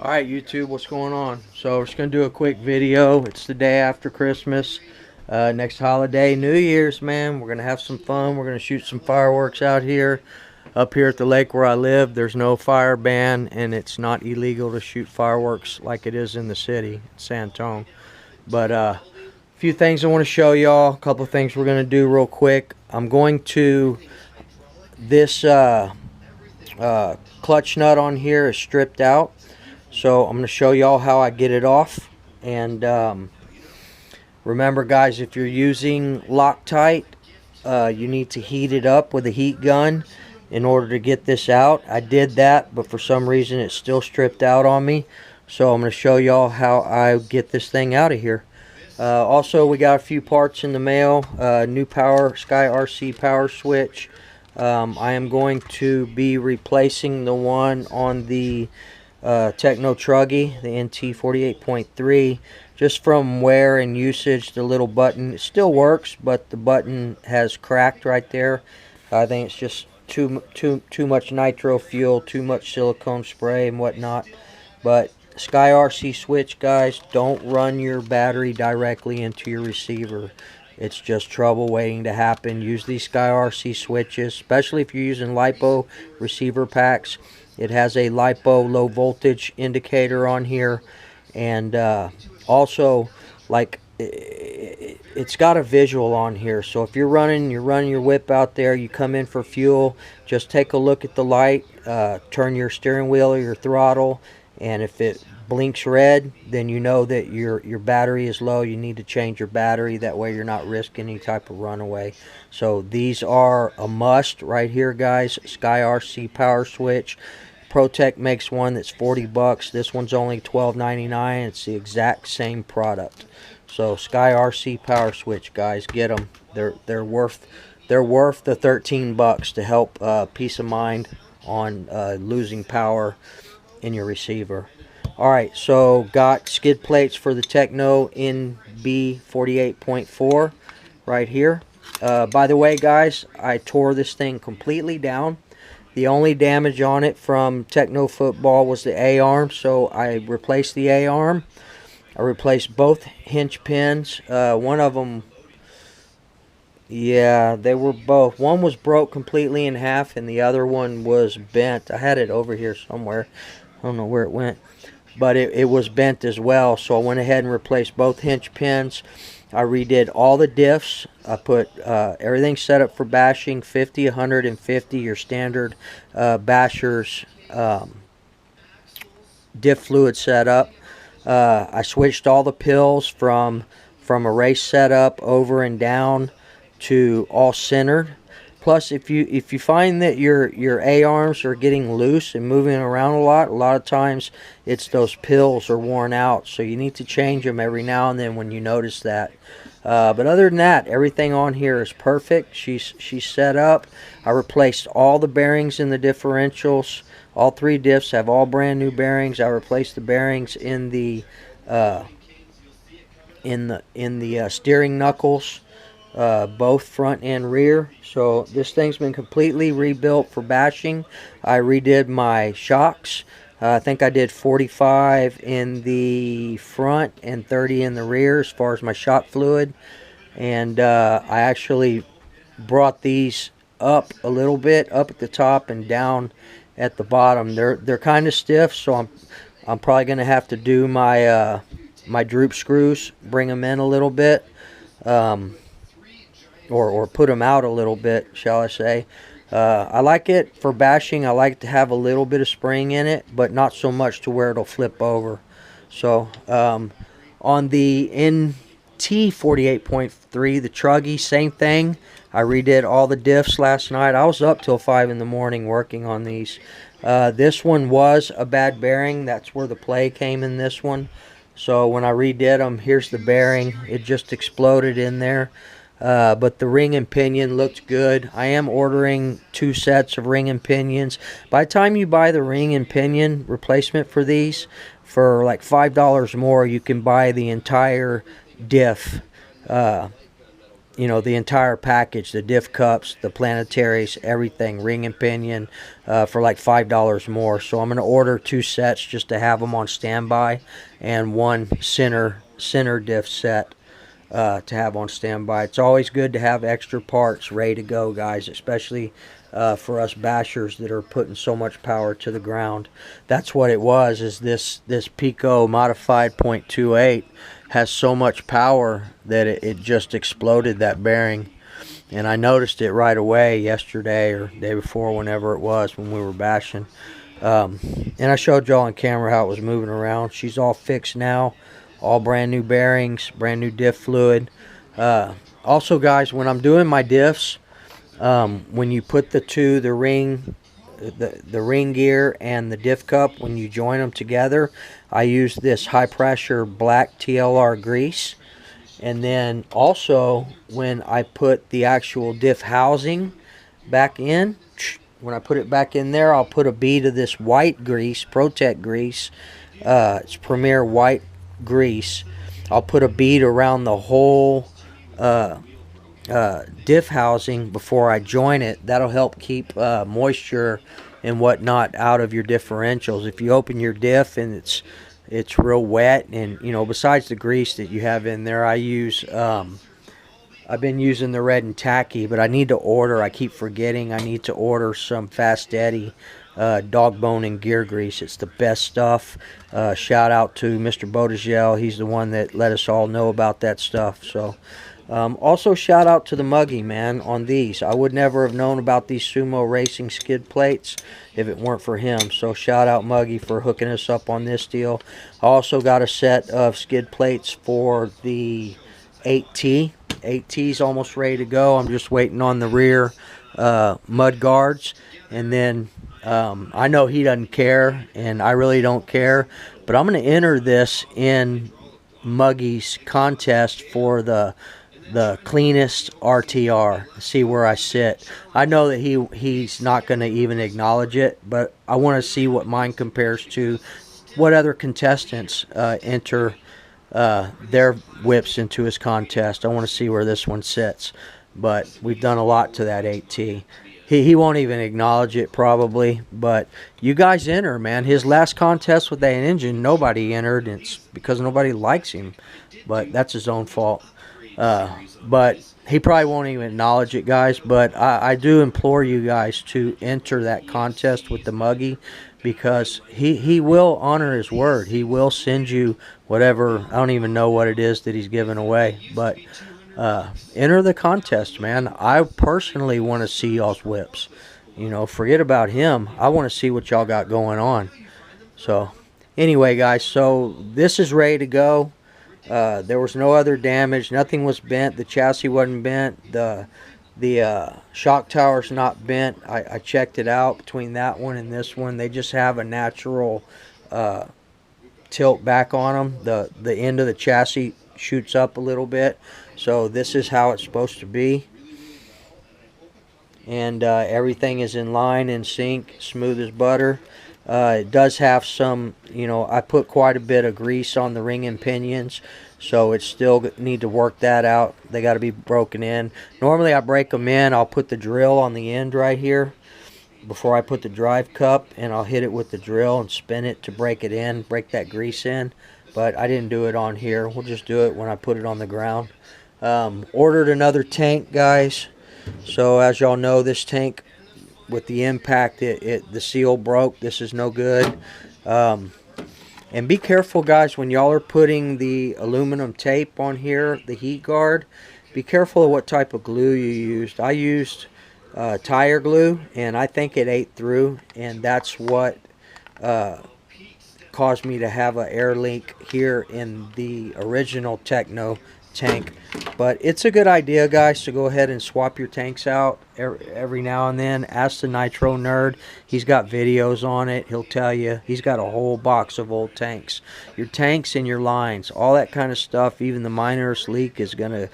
Alright YouTube, what's going on? So we're just going to do a quick video. It's the day after Christmas. Next holiday, New Year's, man. We're going to have some fun. We're going to shoot some fireworks out here. Up here at the lake where I live, there's no fire ban, and it's not illegal to shoot fireworks like it is in the city, San Antonio. But a few things I want to show y'all. A couple of things we're going to do real quick. I'm going to... This clutch nut on here is stripped out. So I'm going to show y'all how I get it off. And remember guys, if you're using Loctite, you need to heat it up with a heat gun in order to get this out. I did that, but for some reason it's still stripped out on me. So I'm going to show y'all how I get this thing out of here. Also, we got a few parts in the mail. New Sky RC power switch. I am going to be replacing the one on the Techno truggy, the NT48.3, just from wear and usage. The little button, it still works, but the button has cracked right there. I think it's just too much nitro fuel, too much silicone spray and whatnot. But Sky RC switch, guys, don't run your battery directly into your receiver. It's just trouble waiting to happen. Use these Sky RC switches, especially if you're using LiPo receiver packs. It has a LiPo low voltage indicator on here, and also, like, it's got a visual on here. So if you're running your whip out there, you come in for fuel, just take a look at the light, turn your steering wheel or your throttle, and if it blinks red, then you know that your battery is low. You need to change your battery. That way you're not risking any type of runaway. So these are a must right here, guys. Sky RC power switch. ProTech makes one that's 40 bucks. This one's only $12.99. It's the exact same product. So Sky RC power switch, guys, get them. They're worth the 13 bucks to help peace of mind on losing power in your receiver. Alright, so got skid plates for the Techno NB48.4 right here. By the way, guys, I tore this thing completely down. The only damage on it from Techno football was the A-arm, so I replaced the A-arm. I replaced both hinge pins. One of them, yeah, they were both. One was broke completely in half, and the other one was bent. I had it over here somewhere. I don't know where it went. But it was bent as well, so I went ahead and replaced both hinge pins. I redid all the diffs. I put everything set up for bashing, 50, 150, your standard bashers diff fluid setup. I switched all the pills from a race setup over and down to all centered. Plus, if you find that your A-arms are getting loose and moving around a lot of times it's those pills are worn out. So you need to change them every now and then when you notice that. But other than that, everything on here is perfect. She's set up. I replaced all the bearings in the differentials. All three diffs have all brand new bearings. I replaced the bearings in the steering knuckles. Both front and rear. So this thing's been completely rebuilt for bashing. I redid my shocks. I think I did 45 in the front and 30 in the rear as far as my shock fluid. And I actually brought these up a little bit, up at the top and down at the bottom. They're kind of stiff, so I'm probably going to have to do my my droop screws, bring them in a little bit. Or put them out a little bit, shall I say. I like it for bashing. I like to have a little bit of spring in it, but not so much to where it'll flip over. So on the NT48.3, the truggy, same thing. I redid all the diffs last night. I was up till 5 in the morning working on these. This one was a bad bearing. That's where the play came in this one. So when I redid them, here's the bearing. It just exploded in there. But the ring and pinion looked good. I am ordering 2 sets of ring and pinions. By the time you buy the ring and pinion replacement for these, for like $5 more, you can buy the entire diff you know, the entire package, the diff cups, the planetaries, everything, ring and pinion, for like $5 more. So I'm going to order 2 sets just to have them on standby, and 1 center diff set to have on standby. It's always good to have extra parts ready to go, guys, especially for us bashers that are putting so much power to the ground. That's what it was, is this Pico modified .28 has so much power that it just exploded that bearing. And I noticed it right away yesterday or day before, whenever it was, when we were bashing. And I showed y'all on camera how it was moving around. She's all fixed now, all brand new bearings, brand new diff fluid. Also, guys, when I'm doing my diffs, when you put the ring gear and the diff cup, when you join them together, I use this high pressure black TLR grease. And then also when I put the actual diff housing back in, when I put it back in there, I'll put a bead of this white grease, Protect grease. It's Premier white grease. I'll put a bead around the whole diff housing before I join it. That'll help keep moisture and whatnot out of your differentials. If you open your diff and it's real wet, and you know, besides the grease that you have in there, I use I've been using the Red and Tacky, but I need to order, I keep forgetting, I need to order some Fast Eddie dog bone and gear grease. It's the best stuff. Shout out to Mr. Bodegel. He's the one that let us all know about that stuff. So also shout out to the Muggy, man, on these. I would never have known about these Sumo Racing skid plates if it weren't for him. So shout out Muggy for hooking us up on this deal. I also got a set of skid plates for the 8T. 8T's almost ready to go. I'm just waiting on the rear mud guards, and then I know he doesn't care, and I really don't care, but I'm going to enter this in Muggy's contest for the cleanest RTR, see where I sit. I know that he's not going to even acknowledge it, but I want to see what mine compares to what other contestants enter their whips into his contest. I want to see where this one sits, but we've done a lot to that 8T. He won't even acknowledge it probably, but you guys enter, man. His last contest with that engine, nobody entered, and it's because nobody likes him, but that's his own fault. But he probably won't even acknowledge it, guys. But I do implore you guys to enter that contest with the Muggy, because he will honor his word. He will send you whatever, I don't even know what it is that he's giving away, but enter the contest, man. I personally want to see y'all's whips. You know, forget about him. I want to see what y'all got going on. So anyway, guys, so this is ready to go. There was no other damage. Nothing was bent. The chassis wasn't bent. The shock tower's not bent. I checked it out between that one and this one. They just have a natural tilt back on them. The end of the chassis shoots up a little bit. So this is how it's supposed to be. And everything is in line, in sync, smooth as butter. It does have some, you know, I put quite a bit of grease on the ring and pinions, so it still need to work that out. They got to be broken in. Normally I break them in. I'll put the drill on the end right here before I put the drive cup, and I'll hit it with the drill and spin it to break it in, break that grease in. But I didn't do it on here. We'll just do it when I put it on the ground. Ordered another tank, guys. So as y'all know, this tank, with the impact, the seal broke. This is no good. And be careful, guys, when y'all are putting the aluminum tape on here, the heat guard, be careful of what type of glue you used. I used tire glue, and I think it ate through, and that's what caused me to have an air leak here in the original Techno tank. But it's a good idea, guys, to go ahead and swap your tanks out every now and then. Ask the Nitro Nerd. He's got videos on it. He'll tell you. He's got a whole box of old tanks. Your tanks and your lines, all that kind of stuff, even the minorest leak is going to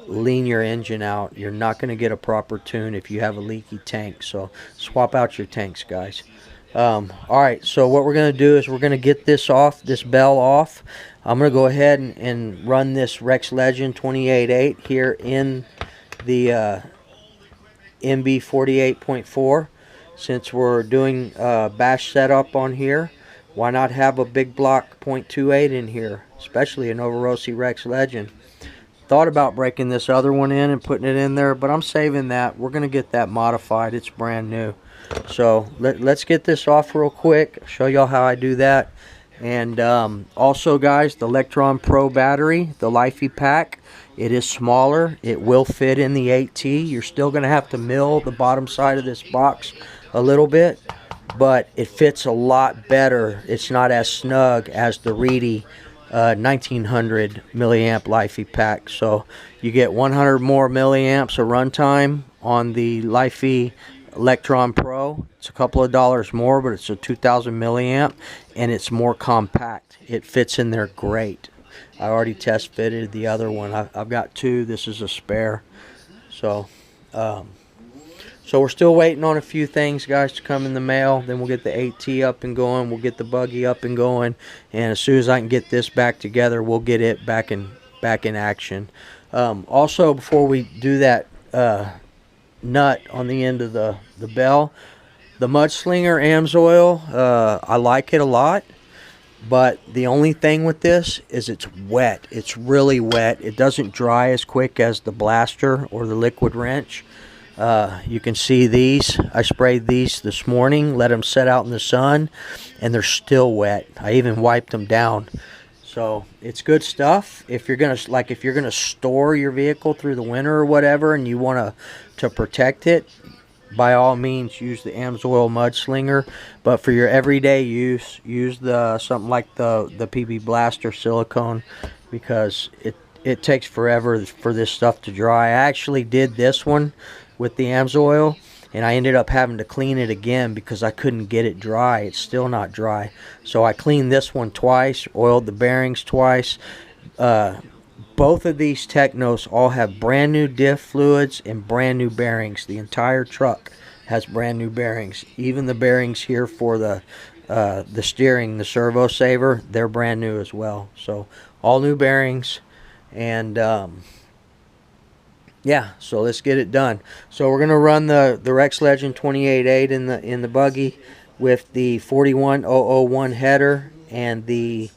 lean your engine out. You're not going to get a proper tune if you have a leaky tank. So swap out your tanks, guys. Alright, so what we're going to do is we're going to get this off, this bell off. I'm going to go ahead and run this Rex Legend 28.8 here in the NB48.4. Since we're doing bash setup on here, why not have a big block .28 in here, especially an Over-Rossi Rex Legend. Thought about breaking this other one in and putting it in there, but I'm saving that. We're going to get that modified. It's brand new. So let's get this off real quick, show y'all how I do that. And also, guys, the Electron Pro battery, the Lifey pack, it is smaller. It will fit in the 8T. You're still going to have to mill the bottom side of this box a little bit, but it fits a lot better. It's not as snug as the Reedy 1900 milliamp Lifey pack. So you get 100 more milliamps of runtime on the Lifey Electron Pro. It's a couple of dollars more, but it's a 2000 milliamp and it's more compact. It fits in there great. I already test fitted the other one. I've got two. This is a spare. So so we're still waiting on a few things, guys, to come in the mail. Then we'll get the 8T up and going. We'll get the buggy up and going. And as soon as I can get this back together, we'll get it back in action. Also, before we do that nut on the end of the bell, the Mudslinger AMSOIL, I like it a lot. But the only thing with this is it's wet. It's really wet. It doesn't dry as quick as the blaster or the liquid wrench. You can see these. I sprayed these this morning, let them set out in the sun, and they're still wet. I even wiped them down. So it's good stuff. If you're gonna store your vehicle through the winter or whatever, and you want to protect it, by all means use the AMSOIL Mudslinger. But for your everyday use, use something like the PB Blaster silicone, because it takes forever for this stuff to dry. I actually did this one with the AMSOIL, and I ended up having to clean it again because I couldn't get it dry. It's still not dry. So I cleaned this one twice, oiled the bearings twice. Both of these Technos all have brand new diff fluids and brand new bearings. The entire truck has brand new bearings. Even the bearings here for the steering, the servo saver, they're brand new as well. So all new bearings. And yeah, so let's get it done. So we're gonna run the Rex Legend 28.8 in the buggy with the 41001 header and the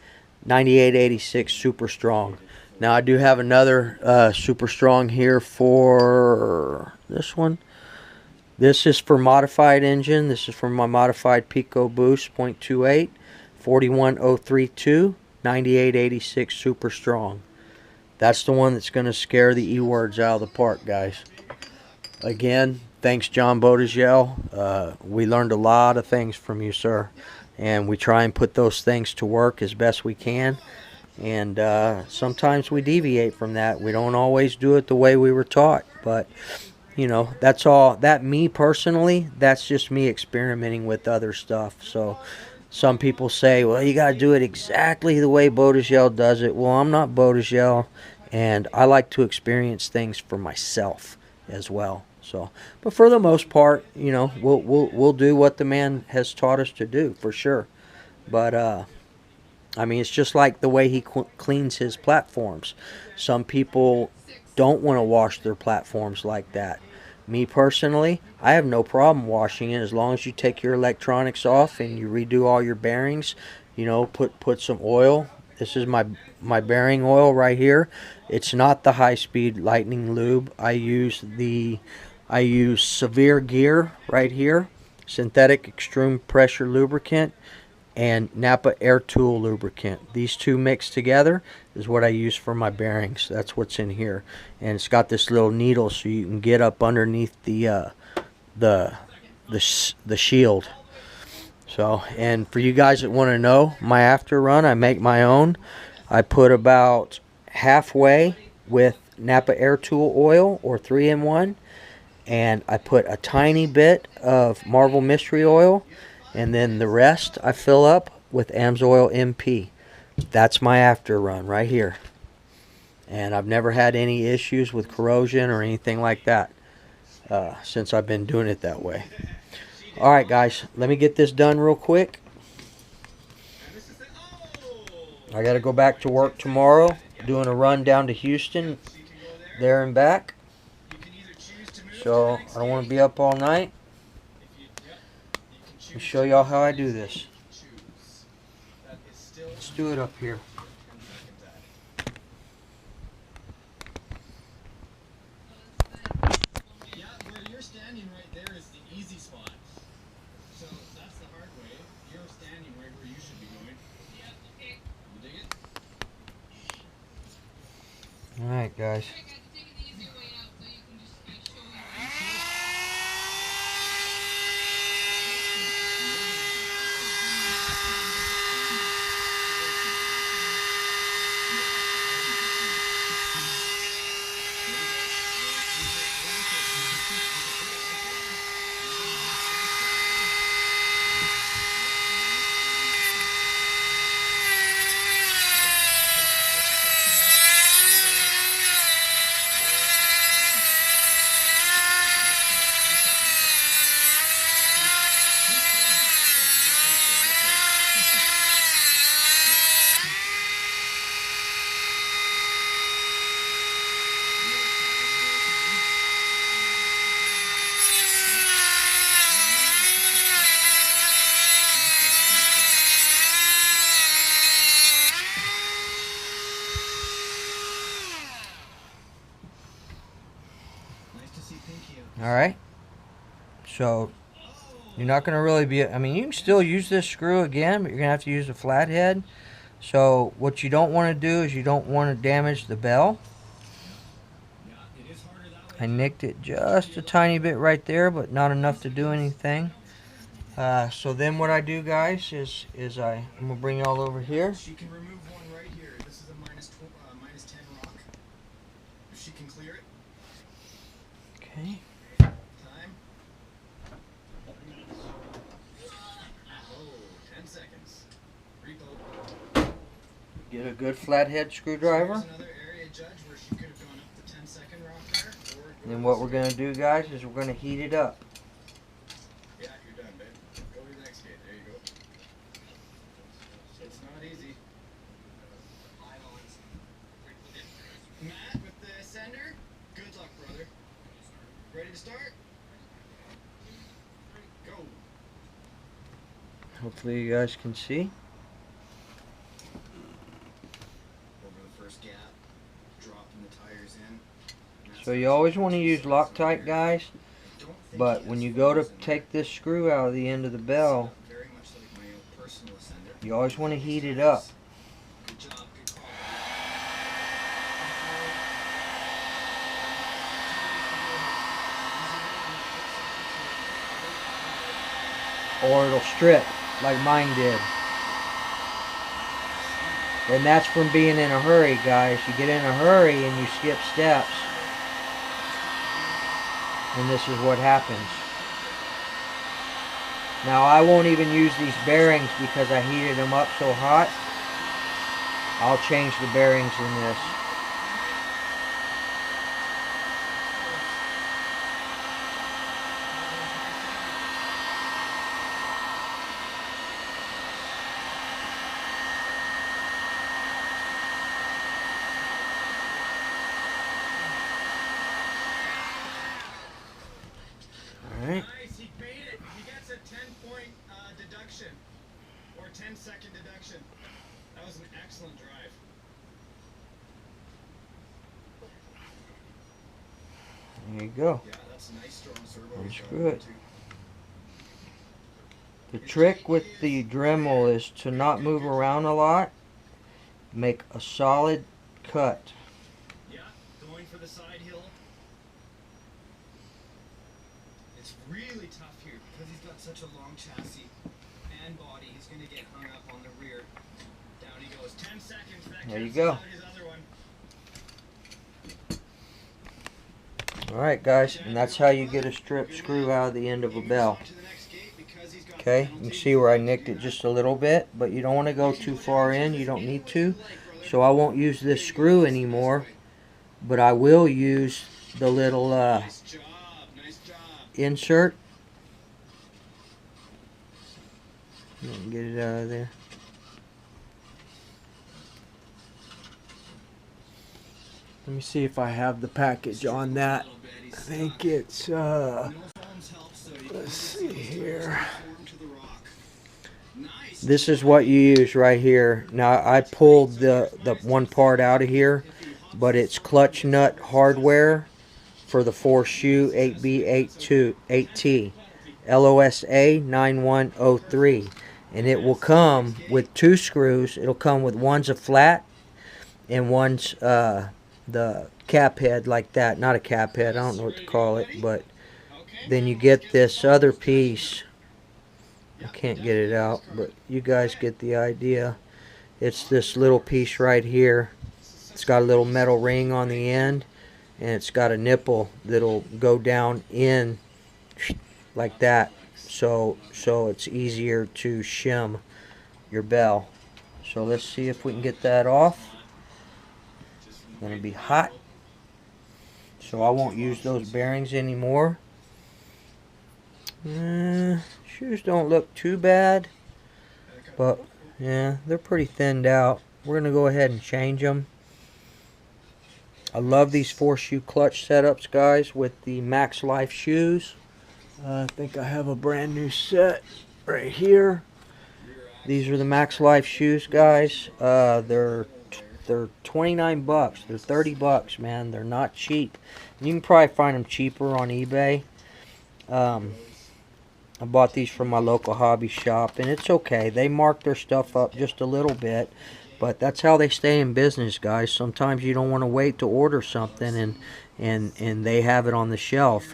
9886 Super Strong. Now I do have another Super Strong here for this one. This is for modified engine. This is from my modified Pico Boost .28 41032 9886 Super Strong. That's the one that's going to scare the E-words out of the park, guys. Again, thanks, John Bodegel. We learned a lot of things from you, sir. And we try and put those things to work as best we can. And sometimes we deviate from that. We don't always do it the way we were taught. But, you know, that's all. Me personally, that's just me experimenting with other stuff. So some people say, well, you got to do it exactly the way Bodegel does it. Well, I'm not Bodegel, and I like to experience things for myself as well. So, but for the most part, you know, we'll do what the man has taught us to do, for sure. But I mean, it's just like the way he cleans his platforms. Some people don't want to wash their platforms like that. Me personally, I have no problem washing it as long as you take your electronics off and you redo all your bearings. You know, put some oil. This is my bearing oil right here. It's not the high-speed lightning lube. I use Severe Gear right here, synthetic extreme pressure lubricant, and Napa Air Tool lubricant. These two mixed together is what I use for my bearings. That's what's in here, and it's got this little needle so you can get up underneath the shield. So, and for you guys that want to know, my after run, I make my own. I put about halfway with Napa Air Tool oil, or 3-in-1, and I put a tiny bit of Marvel Mystery Oil, and then the rest I fill up with AMSOIL MP. That's my after run right here. And I've never had any issues with corrosion or anything like that since I've been doing it that way. Alright guys, let me get this done real quick. I gotta go back to work tomorrow, doing a run down to Houston, there and back. so I don't want to be up all night. Let me show y'all how I do this. Let's do it up here. Yeah, where you're standing right there is the easy spot. So that's the hard way. You're standing right where you should be going. Yeah, okay. You dig it? Alright, guys. Alright, so you're not going to really be, I mean, you can still use this screw again, but you're going to have to use a flathead. So what you don't want to do is you don't want to damage the bell. I nicked it just a tiny bit right there, but not enough to do anything. So then what I do, guys, is I'm going to bring y'all over here. She can remove one right here. This is a minus 10 rock. If she can clear it. Okay. Time. Oh, 10 seconds. Repo. Get a good flathead screwdriver. There's another area, Judge, where she could have gone up the 10-second rock there. And then what we're going to do, guys, is we're going to heat it up. Yeah, you're done, babe. Go to the next gate. There you go. It's not easy. Matt, with the sender, good luck, brother. Ready to start? Go. Hopefully you guys can see. Over the first gap, dropping the tires in. So you always want to use Loctite, guys, but when you go to take this screw out of the end of the bell, you always want to heat it up. Good job, good call. Or it'll strip like mine did. And that's from being in a hurry, guys. You get in a hurry and you skip steps, and this is what happens. Now I won't even use these bearings because I heated them up so hot. I'll change the bearings in this. Alright. Nice, he made it. He gets a 10-point deduction, or 10-second deduction. That was an excellent drive. There you go. Yeah, that's a nice strong servo. Unscrew it. The trick with the Dremel is to not move around a lot. Make a solid cut. Yeah, going for the side hill. It's really tough here because he's got such a long chassis and body. He's going to get hung up on the rear. Down he goes. 10 seconds. That There you cancels go. out his other one. Alright, guys, and that's how you get a strip screw out of the end of a bell. Okay, you can see where I nicked it just a little bit, but you don't want to go too far in. You don't need to. So I won't use this screw anymore, but I will use the little Nice job. Nice job. insert. Get it out of there. Let me see if I have the package on that. I think it's let's see here. This is what you use right here. Now I pulled the one part out of here, but it's clutch nut hardware for the 4-shoe 8B8T LOSA 9103, and it will come with 2 screws. It'll come with one's a flat and one's the cap head like that. Not a cap head, I don't know what to call it, but then you get this other piece. I can't get it out, but you guys get the idea. It's this little piece right here. It's got a little metal ring on the end, and it's got a nipple that'll go down in like that, so it's easier to shim your bell. So let's see if we can get that off. It's gonna be hot, so I won't use those bearings anymore. Shoes don't look too bad, but yeah, they're pretty thinned out. We're gonna go ahead and change them. I love these 4-shoe clutch setups, guys, with the Max Life shoes. I think I have a brand new set right here. These are the Max Life shoes, guys. They're 29 bucks. They're 30 bucks, man. They're not cheap. You can probably find them cheaper on eBay. I bought these from my local hobby shop, and it's okay. They mark their stuff up just a little bit, but that's how they stay in business, guys. Sometimes you don't want to wait to order something, and they have it on the shelf.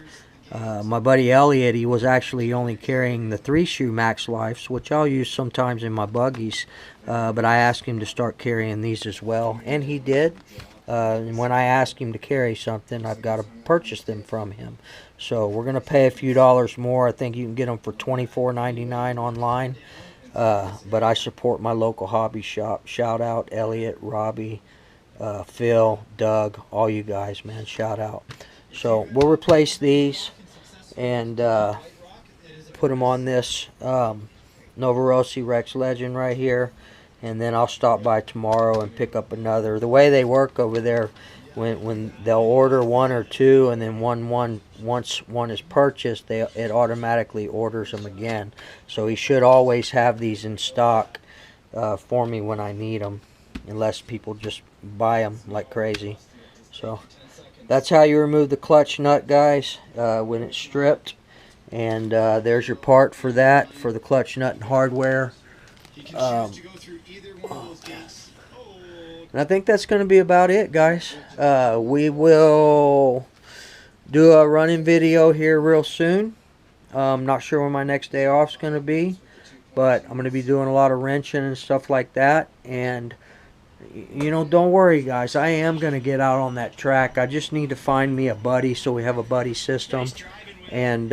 My buddy Elliot, he was actually only carrying the 3-shoe Max Lifes, which I'll use sometimes in my buggies, but I asked him to start carrying these as well, and he did. And when I ask him to carry something, I've got to purchase them from him. So we're going to pay a few dollars more. I think you can get them for $24.99 online. But I support my local hobby shop. Shout out Elliot, Robbie, Phil, Doug, all you guys, man. Shout out. So we'll replace these and put them on this Nova Rossi Rex Legend right here. And then I'll stop by tomorrow and pick up another. The way they work over there, when they'll order 1 or 2, and then once one is purchased, it automatically orders them again. So he should always have these in stock for me when I need them, unless people just buy them like crazy. So that's how you remove the clutch nut, guys, when it's stripped. And there's your part for that, for the clutch nut and hardware. And I think that's going to be about it, guys. We will do a running video here real soon. I'm not sure when my next day off is going to be, but I'm going to be doing a lot of wrenching and stuff like that. And you know, don't worry, guys, I am going to get out on that track. I just need to find me a buddy, so we have a buddy system, and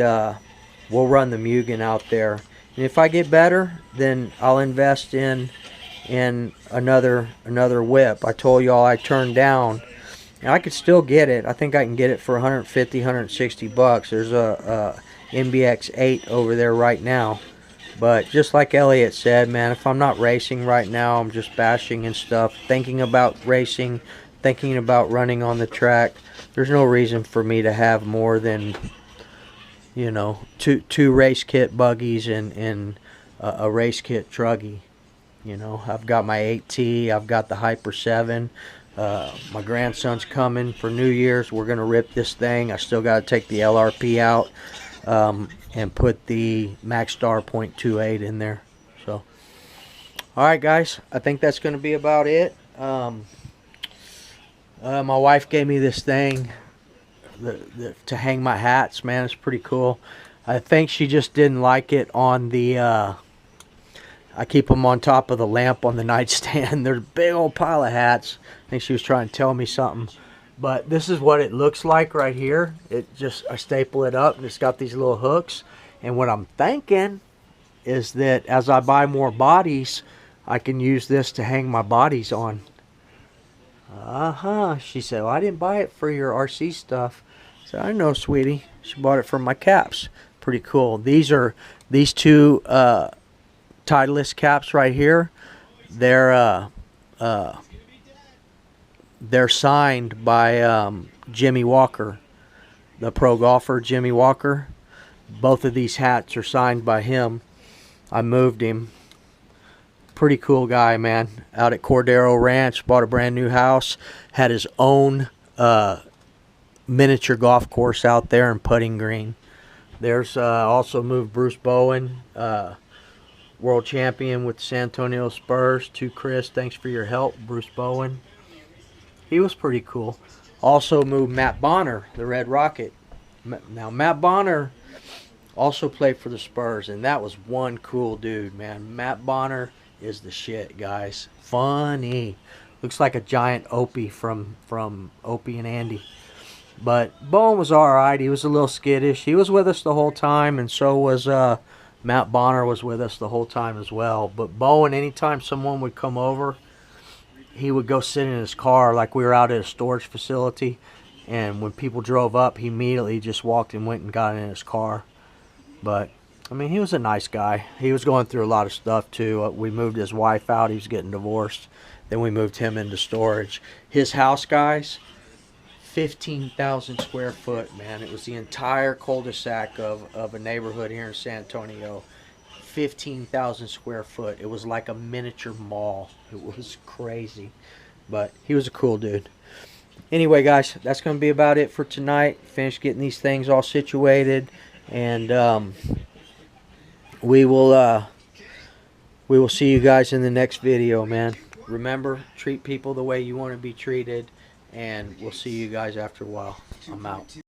we'll run the Mugen out there. And if I get better, then I'll invest in another whip. I told y'all I turned down, and I could still get it. I think I can get it for 150, 160 bucks. There's a MBX8 over there right now. But just like Elliot said, man, if I'm not racing right now, I'm just bashing and stuff, thinking about racing, thinking about running on the track. There's no reason for me to have more than, you know, two race kit buggies and a race kit truggy. You know, I've got my 8T, I've got the Hyper 7. My grandson's coming for New Year's. We're going to rip this thing. I still got to take the LRP out and put the Maxstar .28 in there. So, alright guys, I think that's going to be about it. My wife gave me this thing to hang my hats, man. It's pretty cool. I think she just didn't like it on the I keep them on top of the lamp on the nightstand. There's a big old pile of hats. I think she was trying to tell me something. But this is what it looks like right here. I staple it up, and it's got these little hooks. And what I'm thinking is that as I buy more bodies, I can use this to hang my bodies on. She said, well, I didn't buy it for your RC stuff. I said, I know, sweetie. She bought it for my caps. Pretty cool. These two Titleist caps right here. They're signed by Jimmy Walker, the pro golfer Jimmy Walker. Both of these hats are signed by him. I moved him. Pretty cool guy, man. Out at Cordero Ranch, bought a brand new house, had his own miniature golf course out there in Putting Green. There's also moved Bruce Bowen, world champion with the San Antonio Spurs. To Chris, thanks for your help, Bruce Bowen. He was pretty cool. Also moved Matt Bonner, the Red Rocket. Now Matt Bonner also played for the Spurs, and that was one cool dude, man. Matt Bonner is the shit, guys. Funny. Looks like a giant Opie from Opie and Andy. But Bowen was alright. He was a little skittish. He was with us the whole time, and so was Matt Bonner was with us the whole time as well. But Bowen, anytime someone would come over, he would go sit in his car. Like we were out at a storage facility, and when people drove up, he immediately just walked and went and got in his car. But I mean, he was a nice guy. He was going through a lot of stuff too. We moved his wife out. He was getting divorced. Then we moved him into storage. His house, guys, 15,000 square foot, man. It was the entire cul-de-sac of a neighborhood here in San Antonio. 15,000 square foot. It was like a miniature mall. It was crazy. But he was a cool dude. Anyway, guys, that's going to be about it for tonight. Finished getting these things all situated. And we will see you guys in the next video, man. Remember, treat people the way you want to be treated, and we'll see you guys after a while. I'm out.